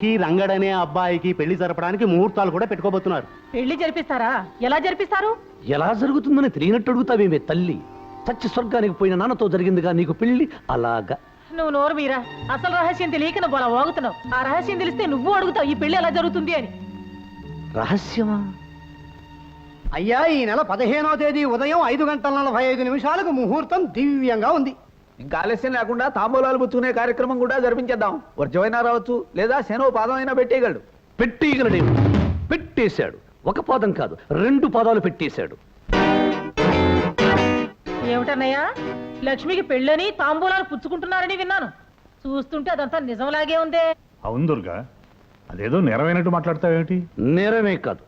రంగడనే అబ్బాయికి పెళ్లి జరపడానికి ముహూర్తాలు కూడా పెట్టుకోబోతున్నారు. పెళ్లి జరిపిస్తారా? ఎలా జరిపిస్తారు? ఎలా జరుగుతుందని తెలియనట్టు అడుగుతావేమే తల్లి. చచ్చి స్వర్గానికి పోయిన నాన్నతో జరిగిందిగా నీకు పెళ్లి. అలాగా నువ్వు నోరు మీరా. అసలు రహస్యం తెలియక నువ్వు అలా వాగుతున్నావు. ఆ రహస్యం తెలిస్తే నువ్వు అడుగుతావు ఈ పెళ్లి ఎలా జరుగుతుంది అని. రహస్యమా? అయ్యా, ఈ నెల 15వ తేదీ ఉదయం 5:45 ముహూర్తం దివ్యంగా ఉంది. ఇంకా ఆలస్యం లేకుండా తాంబూలాలు పుచ్చుకునే కార్యక్రమం కూడా జరిపించేద్దాం. వర్జమైనా రావచ్చు, లేదా శనో పాదం అయినా పెట్టేయగలడు. పెట్టేయగలడేమి? పెట్టేశాడు. ఒక పాదం కాదు, 2 పాదాలు పెట్టేశాడు. ఏమిటన్నయ్యా, లక్ష్మికి పెళ్ళని తాంబూలాలు పుచ్చుకుంటున్నారని విన్నాను. చూస్తుంటే అదంతా నిజంలాగే ఉందే. అవును దుర్గా, అదేదో నెరవేనట్టు మాట్లాడతావేమిటి? నేరమే కాదు,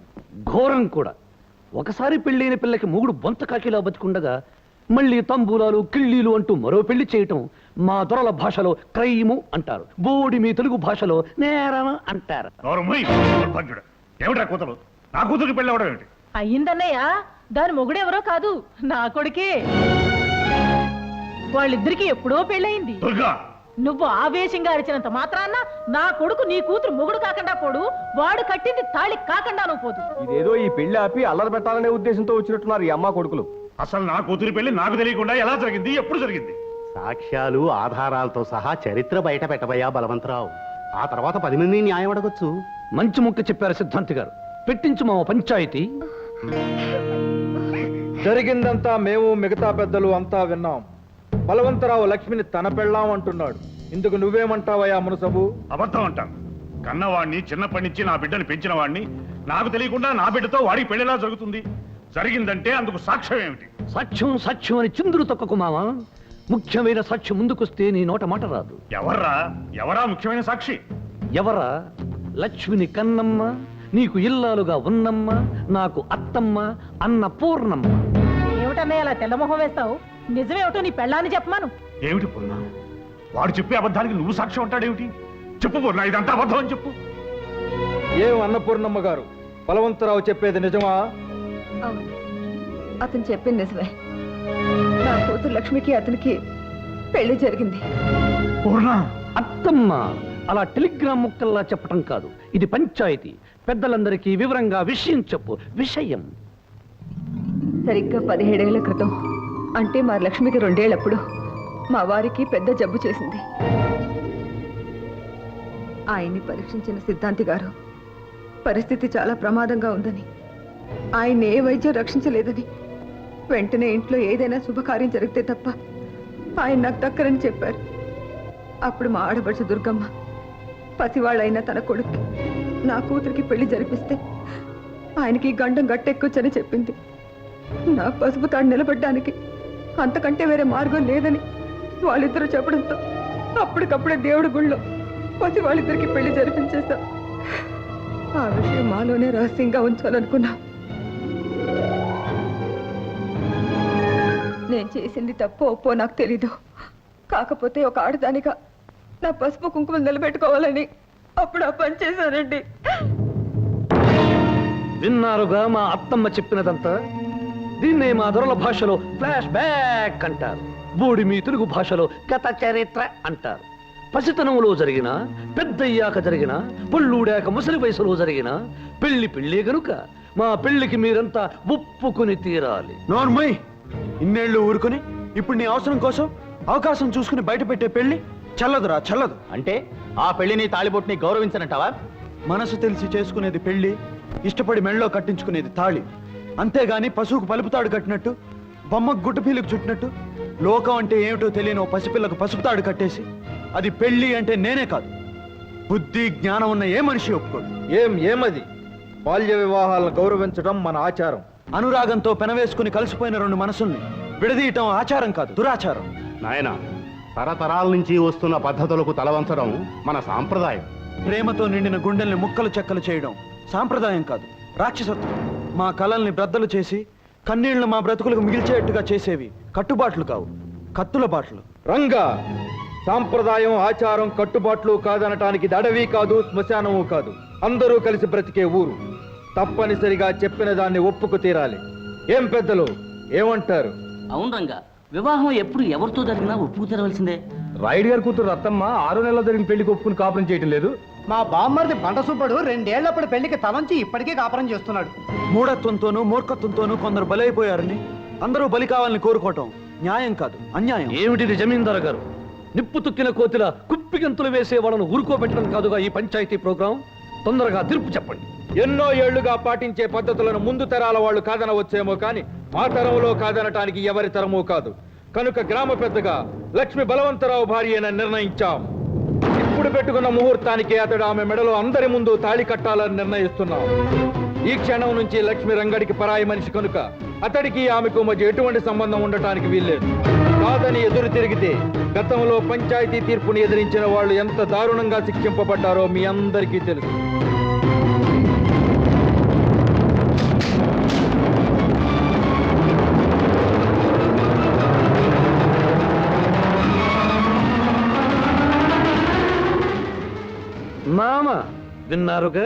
ఘోరం కూడా. ఒకసారి పెళ్ళైన పిల్లకి మొగుడు బొంత కాకిలా బతికుండగా మళ్ళీ తంబూలాలు కిళ్ళీలు అంటూ మరో పెళ్లి చేయటం మా దొరల భాషలో క్రైము అంటారు. బోడి మీ తెలుగు భాషలో నేరం అంటారు. ఏమిటా కూతురు? నా కూతురికి పెళ్ళి అవడం ఏమిటి? అయ్యిందన్నయ్య, దాని మొగుడెవరో కాదు, నా కొడుకే. వాళ్ళిద్దరికి ఎప్పుడో పెళ్ళయింది. దుర్గా, నువ్వు ఆవేశంగా అరిచినంత మాత్రాన్న నా కొడుకు నీ కూతురు మొగుడు కాకుండా పోడు, వాడు కట్టింది తాళి కాకుండా నువ్వు పోదు. ఇదేదో ఈ పెళ్లి ఆపి అల్లరి పెట్టాలనే ఉద్దేశంతో వచ్చినట్టున్నారు ఈ అమ్మ కొడుకులు. అసలు నా కూతురి పెళ్లి నాకు తెలియకుండా ఎలా జరిగింది, ఎప్పుడు జరిగింది? సాక్ష్యాలు ఆధారాలతో సహా చరిత్ర బయట పెట్టబోయా బలవంతరావు. ఆ తర్వాత 10 మంది న్యాయం అడగొచ్చు. మంచి ముక్క చెప్పారు సిద్ధాంతి గారు. పెట్టించు మా పంచాయతీ. జరిగిందంతా మేము మిగతా పెద్దలు అంతా విన్నాం. బలవంతరావు లక్ష్మిని తన పెళ్ళాం అంటున్నాడు. ఇందుకు నువ్వేమంటావయ్యా మునసబు? అబద్ధం అంటాను. కన్నవాడిని చిన్నప్పటి నుంచి నా బిడ్డని పెంచిన వాడిని నాకు తెలియకుండా నా బిడ్డతో వాడికి పెళ్లిలా జరుగుతుంది. జరిగిందంటే అందుకు సాక్ష్యం ఏమిటి? సాక్ష్యం సాక్ష్యం అని చిందులు తొక్కకు మావా. ముఖ్యమైన సాక్షి ముందుకొస్తే నీ నోట మాట రాదు. ఎవరా ముఖ్యమైన సాక్షి? ఎవరా? లక్ష్మిని కన్నమ్మ, నీకు ఇల్లాలుగా ఉన్నమ్మ, నాకు అత్తమ్మ, అన్న పూర్ణమ్మ. ఏమిటన్నయ్య అలా తెల్లమొహం వేస్తావు? నిజమేమిటో నీ పెళ్ళాన్ని చెప్పమాను. ఏమిటి పూర్ణ? వాడు చెప్పే అబద్ధానికి నువ్వు సాక్ష్యం అంటాడేమిటి? చెప్పు పూర్ణ, ఇదంతా అబద్ధం అని చెప్పు. ఏం అన్నపూర్ణమ్మ గారు, బలవంతరావు చెప్పేది నిజమా? అవును, అతను చెప్పింది నిజమే. నా కూతురు లక్ష్మికి అతనికి పెళ్లి జరిగింది. పూర్ణ, అత్తమ్మ అలా టెలిగ్రామ్ ముక్కల్లా చెప్పటం కాదు. ఇది పంచాయతీ. పెద్దలందరికీ వివరంగా విషయం చెప్పు. విషయం సరిగ్గా 17 ఏళ్ల క్రితం, అంటే మా లక్ష్మికి 2 ఏళ్లప్పుడు మా వారికి పెద్ద జబ్బు చేసింది. ఆయన్ని పరీక్షించిన సిద్ధాంతి గారు పరిస్థితి చాలా ప్రమాదంగా ఉందని, ఆయన ఏ వైద్యం రక్షించలేదని, వెంటనే ఇంట్లో ఏదైనా శుభకార్యం జరిగితే తప్ప ఆయన నాకు దక్కరని చెప్పారు. అప్పుడు మా ఆడబడుచు దుర్గమ్మ పసివాళ్ళైన తన కొడుక్కి నా కూతురికి పెళ్లి జరిపిస్తే ఆయనకి గండం గట్టెక్కొచ్చని చెప్పింది. నా పసుపు తాడు నిలబడ్డానికి అంతకంటే వేరే మార్గం లేదని వాళ్ళిద్దరూ చెప్పడంతో అప్పటికప్పుడే దేవుడి గుళ్ళో పసి వాళ్ళిద్దరికి పెళ్లి జరిపించేశాం. ఆ విషయం మాలోనే రహస్యంగా ఉంచాలనుకున్నా. నేను చేసింది తప్పో ఒప్పో నాకు తెలీదు. కాకపోతే ఒక ఆడదానిగా నా పసుపు కుంకుమలు నిలబెట్టుకోవాలని అప్పుడు ఆ పని చేశానండి. విన్నారుగా మా అత్తమ్మ చెప్పినదంతా. దీన్నే మా దొరల భాషలో ఫ్లాష్ బ్యాక్ అంటారు. బోడి మీ తెలుగు భాషలో గత చరిత్ర అంటారు. పసితనంలో జరిగిన, పెద్దయ్యాక జరిగిన, పళ్ళూడాక ముసలి వయసులో జరిగిన పెళ్లి గనుక మా పెళ్లికి మీరంతా ఒప్పుకుని తీరాలి. నోర్మయ్, ఇన్నేళ్లు ఊరుకుని ఇప్పుడు నీ అవసరం కోసం అవకాశం చూసుకుని బయట పెట్టే పెళ్లి చల్లదురా, చల్లదు. అంటే ఆ పెళ్లిని తాళిబొట్టుని గౌరవించనంటావా? మనసు తెలిసి చేసుకునేది పెళ్లి, ఇష్టపడి మెళ్ళలో కట్టించుకునేది తాళి. అంతేగాని పశువుకు పలుపుతాడు కట్టినట్టు, బొమ్మకు గుట్టపీలకు చుట్టినట్టు లోకం అంటే ఏమిటో తెలియని ఓ పసిపిల్లకు పసుపుతాడు కట్టేసి అది పెళ్లి అంటే నేనే కాదు, బుద్ధి జ్ఞానం ఉన్న ఏ మనిషి ఒప్పుకోడు. ఏమది? బాల్య వివాహాలను గౌరవించడం మన ఆచారం. అనురాగంతో పెనవేసుకుని కలిసిపోయిన 2 మనసుల్ని విడదీయటం ఆచారం కాదు, దురాచారం. నాయన, తరతరాల నుంచి వస్తున్న పద్ధతులకు తలవంచడం మన సాంప్రదాయం. ప్రేమతో నిండిన గుండెల్ని ముక్కలు చెక్కలు చేయడం సాంప్రదాయం కాదు, రాక్షసత్వం. మా కళల్ని బ్రద్దలు చేసి కన్నీళ్లు మా బ్రతుకులకు మిగిల్చేట్టుగా చేసేవి కట్టుబాట్లు కావు, కత్తుల బాట్లు. రంగా, సాంప్రదాయం ఆచారం కట్టుబాట్లు కాదనటానికి అడవి కాదు, శ్మశానము కాదు, అందరూ కలిసి బ్రతికే ఊరు. తప్పనిసరిగా చెప్పిన దాన్ని ఒప్పుకు తీరాలి. ఏం పెద్దలు ఏమంటారు? అవును రంగా, వివాహం ఎప్పుడు ఎవరితో జరిగినా ఒప్పుకు తెరవలసిందే. రాయుడు గారి కూతురు రత్తమ్మ 6 నెలల్లో జరిగిన పెళ్లికి ఒప్పుకుని కాపురం చేయటం లేదు. మా బామ్మర్ది బండ సుబ్బడు 2 ఏళ్లప్పుడు పెళ్లికి తలంచి ఇప్పటికీ కాపురం చేస్తున్నాడు. మూఢత్వంతోనూ మూర్ఖత్వంతోనూ కొందరు బలైపోయారని అందరూ బలి కావాలని కోరుకోవటం న్యాయం కాదు, అన్యాయం. ఏమిటిది జమీందారు గారు? నిప్పు తుక్కిన కోతిల కుప్పిగంతులు వేసే వాళ్ళను ఊరుకోబెట్టడం కాదుగా ఈ పంచాయతీ ప్రోగ్రాం. తొందరగా తీర్పు చెప్పండి. ఎన్నో ఏళ్లుగా పాటించే పద్ధతులను ముందు తరాల వాళ్ళు కాదనవచ్చేమో కానీ మా తరంలో కాదనటానికి ఎవరి తరమూ కాదు. కనుక గ్రామ పెద్దగా లక్ష్మి బలవంతరావు భార్యని నిర్ణయించాం. ఇప్పుడు పెట్టుకున్న ముహూర్తానికి అతడు ఆమె మెడలో అందరి ముందు తాళి కట్టాలని నిర్ణయిస్తున్నాం. ఈ క్షణం నుంచి లక్ష్మి రంగడికి పరాయి మనిషి కనుక అతడికి ఆమెకు మధ్య ఎటువంటి సంబంధం ఉండటానికి వీల్లేదు. కాదని ఎదురు తిరిగితే గతంలో పంచాయతీ తీర్పుని ఎదిరించిన వాళ్ళు ఎంత దారుణంగా శిక్షింపబడ్డారో మీ అందరికీ తెలుసు. మామ విన్నారుగా?